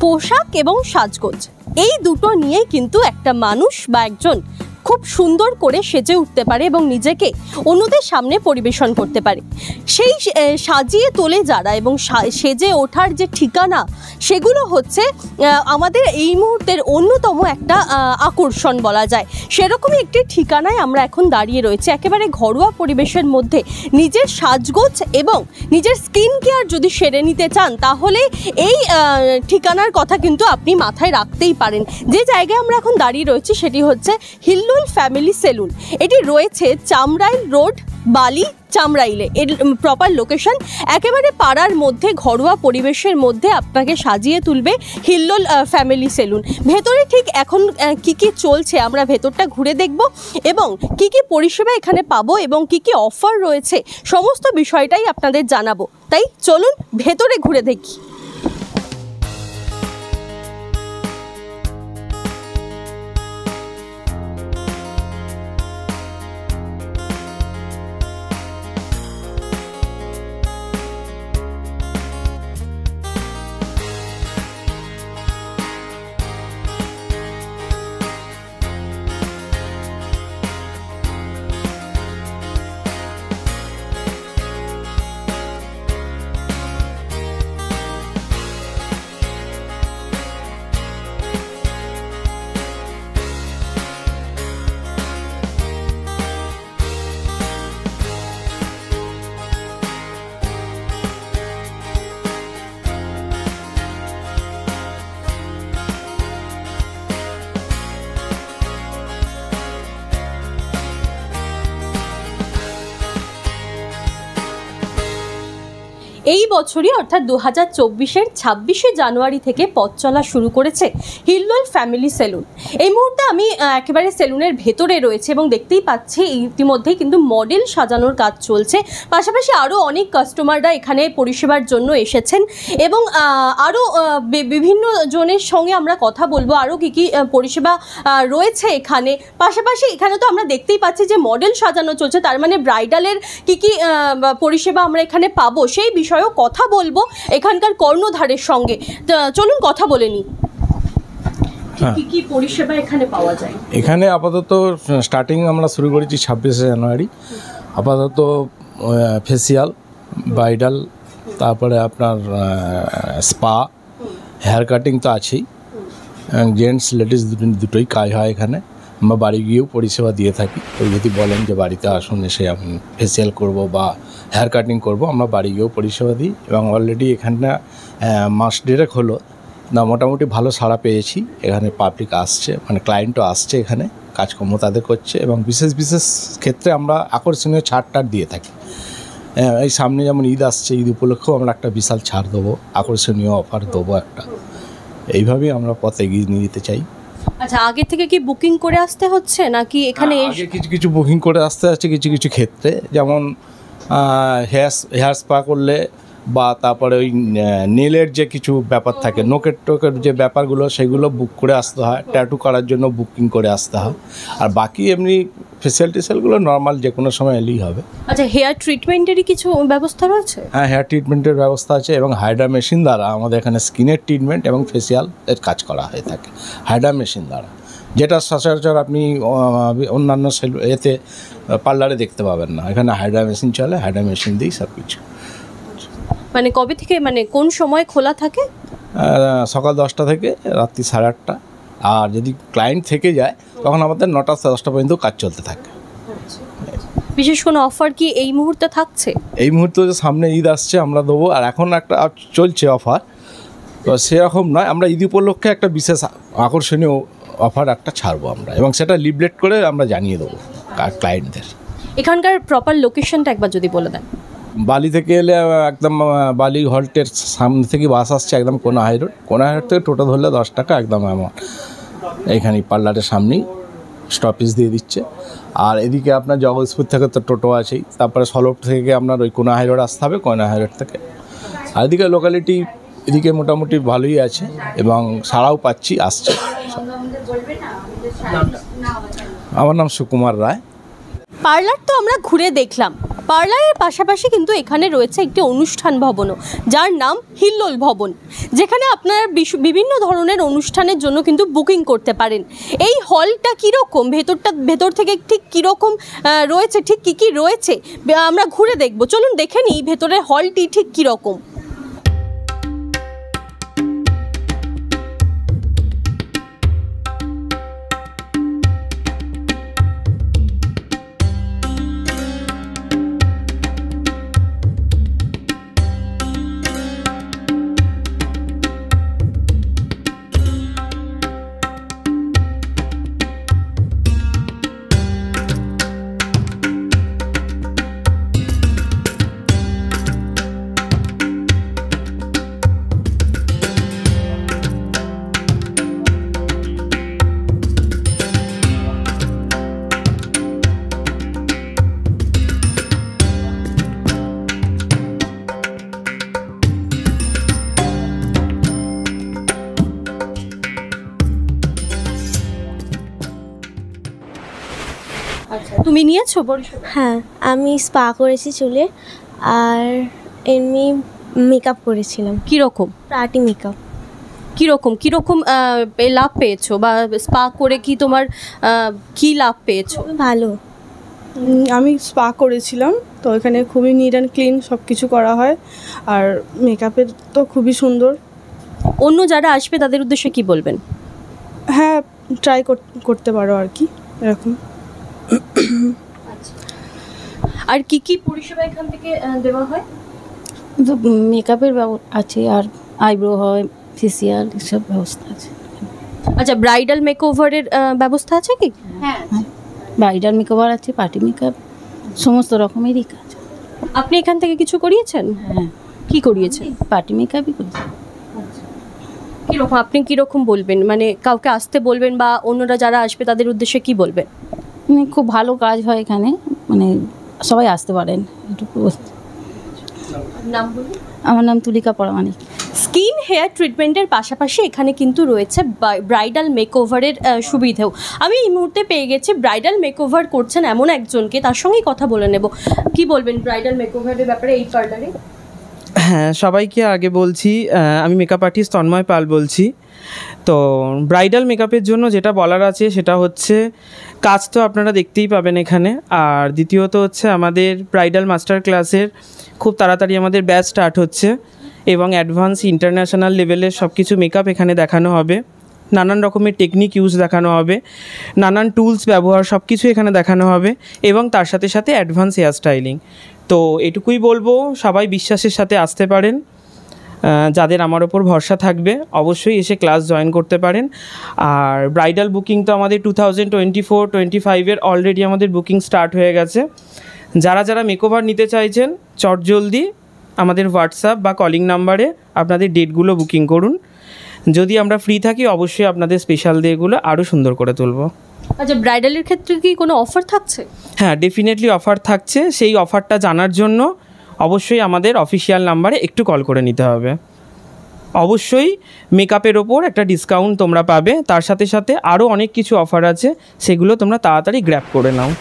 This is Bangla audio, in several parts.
পোশাক এবং সাজগোজ এই দুটো নিয়ে কিন্তু একটা মানুষ বা একজন খুব সুন্দর করে সেজে উঠতে পারে এবং নিজেকে অন্যদের সামনে পরিবেশন করতে পারে। সেই সাজিয়ে তোলে যারা এবং সেজে ওঠার যে ঠিকানা সেগুলো হচ্ছে আমাদের এই মুহূর্তের অন্যতম একটা আকর্ষণ বলা যায়। সেরকমই একটি ঠিকানায় আমরা এখন দাঁড়িয়ে রয়েছি, একেবারে ঘরোয়া পরিবেশের মধ্যে। নিজের সাজগোজ এবং নিজের স্কিন কেয়ার যদি সেরে নিতে চান তাহলে এই ঠিকানার কথা কিন্তু আপনি মাথায় রাখতেই পারেন। যে জায়গায় আমরা এখন দাঁড়িয়ে রয়েছি সেটি হচ্ছে হিল্লোল ফ্যামিলি সেলুন। এটি রয়েছে চামরাইল রোড, বালি, চামরাইলে। এর প্রপার লোকেশন একেবারে পাড়ার মধ্যে, ঘরোয়া পরিবেশের মধ্যে আপনাকে সাজিয়ে তুলবে হিল্লোল ফ্যামিলি সেলুন। ভেতরে ঠিক এখন কি কি চলছে আমরা ভেতরটা ঘুরে দেখব এবং কি কি পরিষেবা এখানে পাবো এবং কি কি অফার রয়েছে সমস্ত বিষয়টাই আপনাদের জানাবো। তাই চলুন ভেতরে ঘুরে দেখি। এই বছরই অর্থাৎ 2024-এর 26শে জানুয়ারি থেকে পথ চলা শুরু করেছে হিল্লোল ফ্যামিলি সেলুন। এই মুহূর্তে আমি একেবারে সেলুনের ভেতরে রয়েছে এবং দেখতেই পাচ্ছি ইতিমধ্যেই কিন্তু মডেল সাজানোর কাজ চলছে। পাশাপাশি আরও অনেক কাস্টমাররা এখানে পরিষেবার জন্য এসেছেন এবং আরও বিভিন্ন জনের সঙ্গে আমরা কথা বলবো আরও কী কী পরিষেবা রয়েছে এখানে। পাশাপাশি এখানে তো আমরা দেখতেই পাচ্ছি যে মডেল সাজানো চলছে, তার মানে ব্রাইডালের কী কী পরিষেবা আমরা এখানে পাবো সেই বিষয়ে কথা বলবো এখানকার কর্ণধারের সঙ্গে। চলুন কথা বলে নিই। কি কি পরিষেবা এখানে পাওয়া যায়? এখানে আপাতত স্টার্টিং আমরা শুরু করেছি 26শে জানুয়ারি। আপাতত ফেসিয়াল, ব্রাইডাল, তারপরে আপনার স্পা, হেয়ার কাটিং তো আছেই, জেন্টস লেডিস দুটোই কাজ হয় এখানে। আমরা বাড়ি গিয়েও পরিষেবা দিয়ে থাকি। ওই যদি বলেন যে বাড়িতে আসুন, এসে আমি ফেসিয়াল করব বা হেয়ার কাটিং করব, আমরা বাড়ি গিয়েও পরিষেবা দিই। এবং অলরেডি এখানটা মাস দেড়েক হলো না, মোটামুটি ভালো সাড়া পেয়েছি। এখানে পাবলিক আসছে, মানে ক্লায়েন্টও আসছে, এখানে কাজকর্ম তাদের করছে এবং বিশেষ বিশেষ ক্ষেত্রে আমরা আকর্ষণীয় ছাড় দিয়ে থাকি। এই সামনে যেমন ঈদ আসছে, ঈদ উপলক্ষেও আমরা একটা বিশাল ছাড় দেবো, আকর্ষণীয় অফার দেবো একটা। এইভাবেই আমরা পথে এগিয়ে নিয়ে যেতে চাই। আচ্ছা, আগে থেকে কি বুকিং করে আসতে হচ্ছে নাকি এখানে কিছু কিছু বুকিং করে আসতে হচ্ছে কিছু কিছু ক্ষেত্রে? যেমন হেয়ার স্পা করলে বা তারপরে ওই নেলের যে কিছু ব্যাপার থাকে, টোকের যে ব্যাপারগুলো, সেগুলো বুক করে আসতে হয়। ট্যাটু করার জন্য বুকিং করে আসতে হয়। আর বাকি এমনি ফেসিয়াল টেসিয়ালগুলো নর্মাল যে কোনো সময় এলেই হবে। আচ্ছা, হেয়ার ট্রিটমেন্টেরই কিছু ব্যবস্থা রয়েছে? হ্যাঁ, হেয়ার ট্রিটমেন্টের ব্যবস্থা আছে এবং হাইড্রা মেশিন দ্বারা আমাদের এখানে স্কিনের ট্রিটমেন্ট এবং ফেসিয়াল এর কাজ করা হয়ে থাকে হাইড্রা মেশিন দ্বারা, যেটা সচরাচর আপনি অন্যান্য এতে পার্লারে দেখতে পাবেন না। এখানে হাইড্রা মেশিন চলে, হাইড্রা মেশিন দিয়েই সব কিছু। মানে কবে থেকে, মানে কোন সময় খোলা থাকে? সকাল 10টা থেকে রাত্রি 8:30। আর যদি ক্লায়েন্ট থেকে যায় তখন আমাদের 9টা থেকে 10টা পর্যন্ত কাজ চলতে থাকে। বিশেষ কোনো অফার কি এই মুহূর্তে থাকছে? এই মুহূর্তে যে সামনে ঈদ আসছে আমরা দেবো, আর এখন একটা চলছে অফার, তো সেরকম নয়। আমরা ঈদ উপলক্ষে একটা বিশেষ আকর্ষণীয় অফার একটা ছাড়বো আমরা, এবং সেটা লিফলেট করে আমরা জানিয়ে দেবো ক্লায়েন্টদের। এখানকার প্রপার লোকেশনটা একবার যদি বলে দেন। বালি থেকে এলে একদম বালি হল্টের সামনে থেকে বাস আসছে, একদম কোনা হাই রোড। কোনা হাই রোড থেকে টোটো ধরলে 10 টাকা, একদম এমন এইখানে পার্লারের সামনেই স্টপেজ দিয়ে দিচ্ছে। আর এদিকে আপনার জগৎপুর থেকে তো টোটো আছেই, তারপরে সলভ থেকে আপনার ওই কোনা হাই রোড আসতে হবে, কোনা হাই রোড থেকে। আর এদিকে লোকালিটি এদিকে মোটামুটি ভালোই আছে এবং সাড়াও পাচ্ছি, আসছে। আমার নাম সুকুমার রায়। পার্লার তো আমরা ঘুরে দেখলাম, পার্লারের পাশাপাশি কিন্তু এখানে রয়েছে একটি অনুষ্ঠান ভবনও, যার নাম হিল্লোল ভবন, যেখানে আপনারা বিভিন্ন ধরনের অনুষ্ঠানের জন্য কিন্তু বুকিং করতে পারেন। এই হলটা কীরকম, ভেতর থেকে ঠিক কীরকম রয়েছে, ঠিক কী কী রয়েছে আমরা ঘুরে দেখব। চলুন দেখে নিই ভেতরের হলটি ঠিক কীরকম। আচ্ছা, তুমি নিয়েছো পরিষেবা? হ্যাঁ, আমি স্পা করেছি চুলে, আর এমনি মেকআপ করেছিলাম। কীরকম পার্টি মেকআপ। কীরকম লাভ পেয়েছো, বা স্পা করে কি তোমার কি লাভ পেয়েছো? ভালো। আমি স্পা করেছিলাম, তো এখানে খুবই নিট অ্যান্ড ক্লিন সব কিছু করা হয়, আর মেকআপের তো খুবই সুন্দর। অন্য যারা আসবে তাদের উদ্দেশ্যে কি বলবেন? হ্যাঁ, ট্রাই করতে পারো আর কি, এরকম। আর কি কি পরিষেবা এখান থেকে দেওয়া হয়? তো মেকআপের আছে, আর আইব্রো হয়, ফেসিয়াল, এসব ব্যবস্থা আছে। আচ্ছা, ব্রাইডাল মেকওভারের ব্যবস্থা আছে কি? হ্যাঁ, ব্রাইডাল মেকওভার আছে, পার্টি মেকআপ, সমস্ত রকমেরই কাজ। আপনি এখান থেকে কিছু করিয়েছেন? হ্যাঁ, কি করিয়েছেন? পার্টি মেকআপই করেছি। কীরকম, আপনি কীরকম বলবেন, মানে কাউকে আসতে বলবেন বা অন্যরা যারা আসবে তাদের উদ্দেশ্যে কি বলবেন? মানে খুব ভালো কাজ হয় এখানে, মানে সবাই আসতে পারেন। এটুকু। নাম বলুন। আমার নাম তুলিকা পরামানিক। স্কিন হেয়ার ট্রিটমেন্টের পাশাপাশি এখানে কিন্তু রয়েছে ব্রাইডাল মেকওভারের সুবিধাও। আমি এই মুহূর্তে পেয়ে গেছি ব্রাইডাল মেকওভার করছেন এমন একজনকে, তার সঙ্গেই কথা বলে নেব। কি বলবেন ব্রাইডাল মেকওভারের ব্যাপারে এই পার্লারে? হ্যাঁ, সবাইকে আগে বলছি, আমি মেকআপ আর্টিস্ট তন্ময় পাল বলছি। তো ব্রাইডাল মেকআপের জন্য যেটা বলার আছে সেটা হচ্ছে, কাজ তো আপনারা দেখতেই পাবেন এখানে। আর দ্বিতীয়ত হচ্ছে, আমাদের ব্রাইডাল মাস্টার ক্লাসের খুব তাড়াতাড়ি আমাদের ব্যাচ স্টার্ট হচ্ছে, এবং অ্যাডভান্স ইন্টারন্যাশনাল লেভেলের সব কিছু মেকআপ এখানে দেখানো হবে। নানান রকমের টেকনিক ইউজ দেখানো হবে, নানান টুলস ব্যবহার সব কিছু এখানে দেখানো হবে, এবং তার সাথে সাথে অ্যাডভান্স হেয়ার স্টাইলিং। তো এটুকুই বলবো, সবাই বিশ্বাসের সাথে আসতে পারেন। যাদের আমার ওপর ভরসা থাকবে অবশ্যই এসে ক্লাস জয়েন করতে পারেন। আর ব্রাইডাল বুকিং তো আমাদের 2024-25 অলরেডি আমাদের বুকিং স্টার্ট হয়ে গেছে। যারা যারা মেকওভার নিতে চাইছেন, চটজলদি আমাদের হোয়াটসঅ্যাপ বা কলিং নাম্বারে আপনাদের ডেটগুলো বুকিং করুন। যদি আমরা ফ্রি থাকি অবশ্যই আপনাদের স্পেশাল ডেগুলো আরও সুন্দর করে তুলব। আচ্ছা, ব্রাইডালের ক্ষেত্রে কি কোনো অফার থাকছে? হ্যাঁ, ডেফিনেটলি অফার থাকছে। সেই অফারটা জানার জন্য অবশ্যই আমাদের অফিসিয়াল নাম্বারে একটু কল করে নিতে হবে। অবশ্যই মেকআপের ওপর একটা ডিসকাউন্ট তোমরা পাবে, তার সাথে সাথে আরও অনেক কিছু অফার আছে, সেগুলো তোমরা তাড়াতাড়ি গ্র্যাব করে নাও।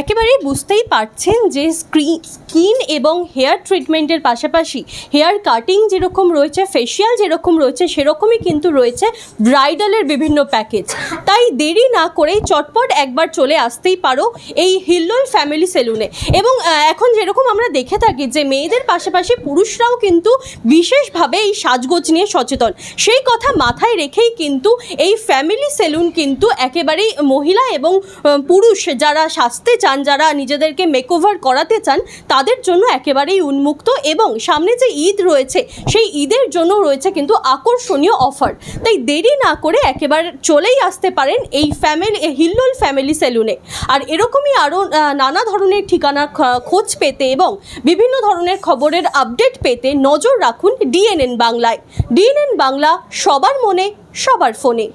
একেবারেই বুঝতেই পারছেন যে স্কিন এবং হেয়ার ট্রিটমেন্টের পাশাপাশি হেয়ার কাটিং যেরকম রয়েছে, ফেশিয়াল যেরকম রয়েছে, সেরকমই কিন্তু রয়েছে ব্রাইডালের বিভিন্ন প্যাকেজ। তাই দেরি না করেই চটপট একবার চলে আসতেই পারো এই হিল্লোল ফ্যামিলি সেলুনে। এবং এখন যেরকম আমরা দেখে থাকি যে মেয়েদের পাশাপাশি পুরুষরাও কিন্তু বিশেষভাবে এই সাজগোজ নিয়ে সচেতন, সেই কথা মাথায় রেখেই কিন্তু এই ফ্যামিলি সেলুন কিন্তু একেবারেই মহিলা এবং পুরুষ যারা সাজতে চান, যারা নিজেদেরকে মেকওভার করাতে চান, তাদের জন্য একেবারেই উন্মুক্ত। এবং সামনে যে ঈদ রয়েছে, সেই ঈদের জন্য রয়েছে কিন্তু আকর্ষণীয় অফার। তাই দেরি না করে একেবারে চলেই আসতে পারেন এই হিল্লোল ফ্যামিলি সেলুনে। আর এরকমই আরও নানা ধরনের ঠিকানা খোঁজ পেতে এবং বিভিন্ন ধরনের খবরের আপডেট পেতে নজর রাখুন ডিএনএন বাংলায়। ডিএনএন বাংলা, সবার মনে, সবার ফোনে।